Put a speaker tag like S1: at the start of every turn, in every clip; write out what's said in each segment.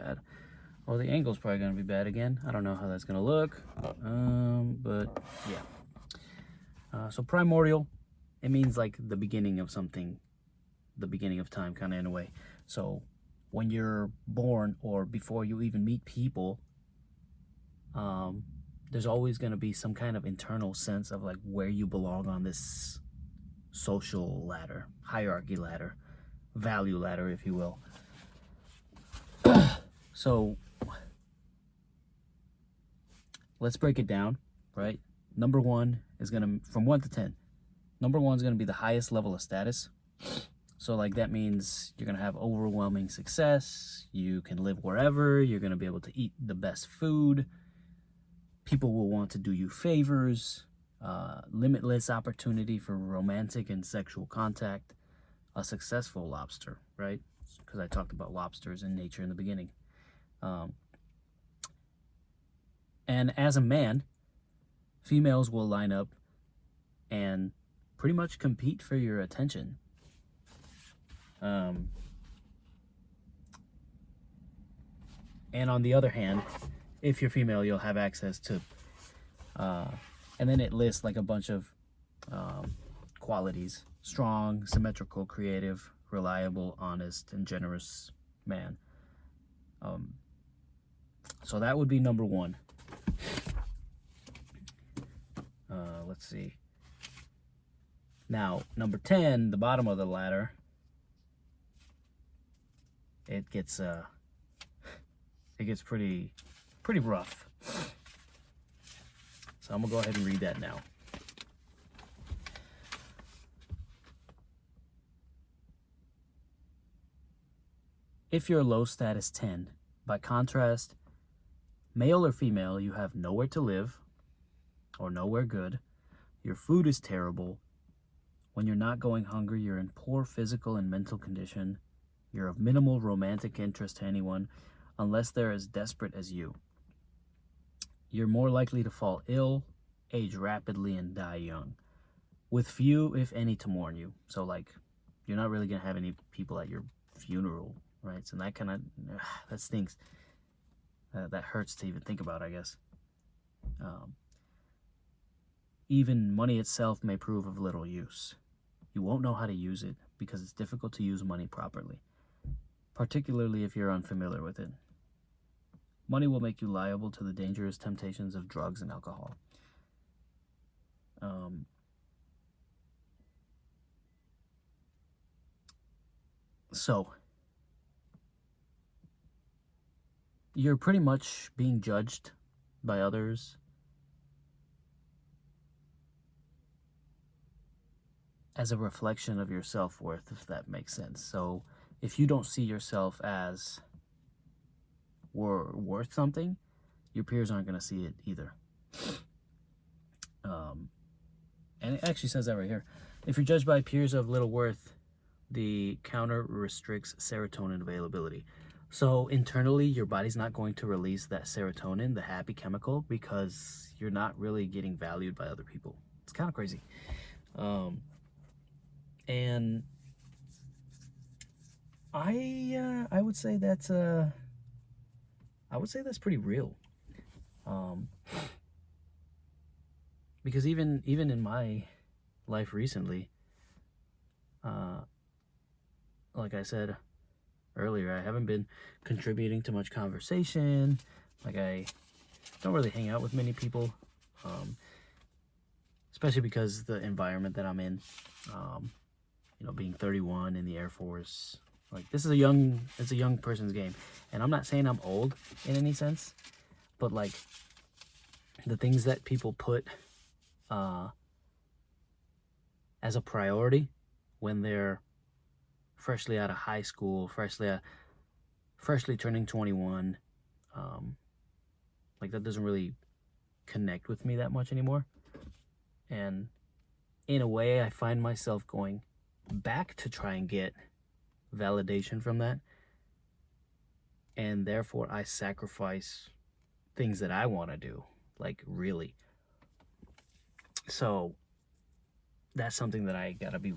S1: bad. Well, the angle's probably going to be bad again. I don't know how that's going to look, but yeah. So primordial, it means like the beginning of something, the beginning of time, kind of in a way. So when you're born or before you even meet people, there's always going to be some kind of internal sense of like where you belong on this social ladder, hierarchy ladder, value ladder, if you will. So let's break it down, right? Number one is going to, from 1 to 10, number one is going to be the highest level of status. So like that means you're going to have overwhelming success. You can live wherever. You're going to be able to eat the best food. People will want to do you favors. Limitless opportunity for romantic and sexual contact. A successful lobster, right? Because I talked about lobsters in nature in the beginning. And as a man, females will line up and pretty much compete for your attention. And on the other hand, if you're female, you'll have access to, and then it lists like a bunch of qualities: strong, symmetrical, creative, reliable, honest, and generous man. So that would be number one. Let's see. Now, number 10, the bottom of the ladder, it gets pretty rough. So I'm gonna go ahead and read that now. If you're low status 10, by contrast, male or female, you have nowhere to live or nowhere good. Your food is terrible. When you're not going hungry, you're in poor physical and mental condition. You're of minimal romantic interest to anyone unless they're as desperate as you. You're more likely to fall ill, age rapidly, and die young, with few, if any, to mourn you. So, like, you're not really going to have any people at your funeral, right? So that kind of, that stinks. That hurts to even think about, I guess. Even money itself may prove of little use. You won't know how to use it because it's difficult to use money properly, particularly if you're unfamiliar with it. Money will make you liable to the dangerous temptations of drugs and alcohol. So, you're pretty much being judged by others as a reflection of your self-worth, if that makes sense. So if you don't see yourself as worth something, your peers aren't going to see it either. And it actually says that right here. If you're judged by peers of little worth, the counter restricts serotonin availability. So internally, your body's not going to release that serotonin, the happy chemical, because you're not really getting valued by other people. It's kind of crazy. And I would say that's pretty real. Because even in my life recently, like I said earlier, I haven't been contributing to much conversation. Like, I don't really hang out with many people, especially because the environment that I'm in, being 31 in the Air Force, like, it's a young person's game. And I'm not saying I'm old in any sense, but like the things that people put as a priority when they're freshly out of high school, freshly turning 21, like, that doesn't really connect with me that much anymore. And in a way, I find myself going back to try and get validation from that, and therefore I sacrifice things that I want to do, like, really. So that's something that I gotta be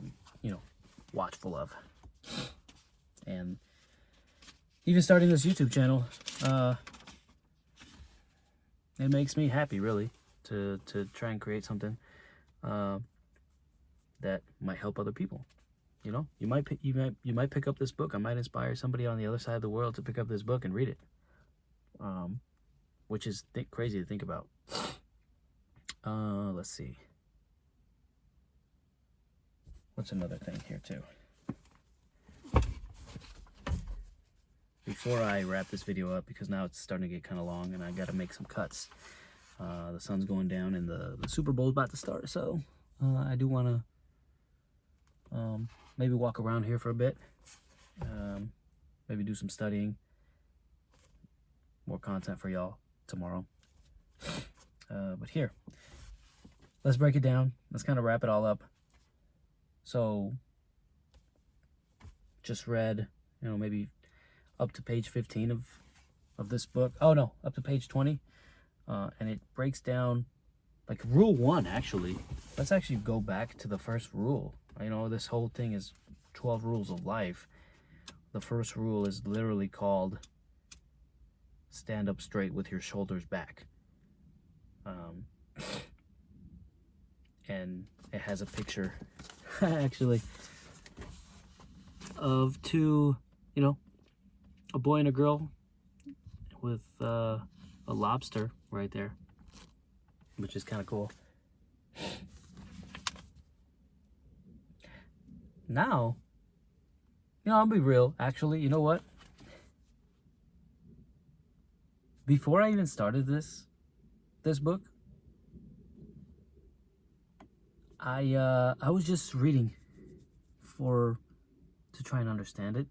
S1: watchful of. And even starting this YouTube channel, it makes me happy, really, to try and create something that might help other people. You know, you might pick up this book. I might inspire somebody on the other side of the world to pick up this book and read it, which is crazy to think about. Let's see. What's another thing here too? Before I wrap this video up, because now it's starting to get kind of long and I got to make some cuts. The sun's going down and the Super Bowl's about to start, so I do want to maybe walk around here for a bit, maybe do some studying, more content for y'all tomorrow. But here, let's break it down. Let's kind of wrap it all up. So, just read, you know, maybe up to page 15 of this book. Oh no, up to page 20. And it breaks down, like, rule 1, actually. Let's actually go back to the first rule. You know, this whole thing is 12 rules of life. The first rule is literally called stand up straight with your shoulders back. And it has a picture, actually, of two, you know, a boy and a girl with a lobster right there, which is kind of cool. Now, you know, I'll be real, actually. You know what? Before I even started this book, I was just reading to try and understand it.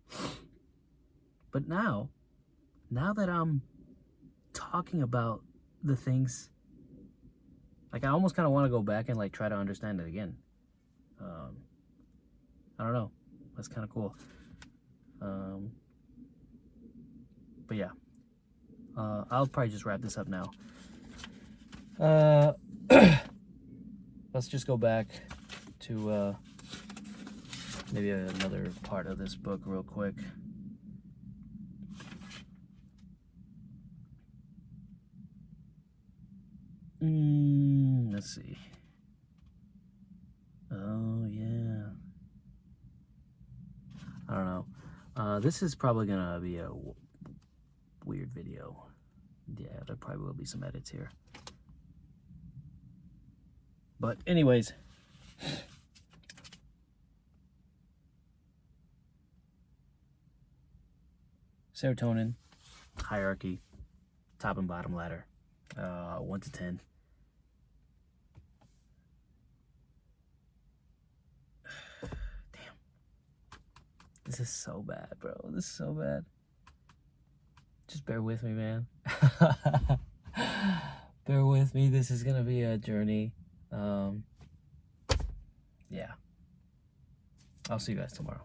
S1: But now that I'm talking about the things, like, I almost kind of want to go back and, like, try to understand it again. I don't know. That's kind of cool. But yeah, I'll probably just wrap this up now. Let's just go back to maybe another part of this book real quick. Let's see. Oh yeah. I don't know. This is probably gonna be a weird video. Yeah, there probably will be some edits here. But anyways, serotonin, hierarchy, top and bottom ladder, 1 to 10. Damn. This is so bad, bro. This is so bad. Just bear with me, man. Bear with me. This is gonna be a journey. Yeah. I'll see you guys tomorrow.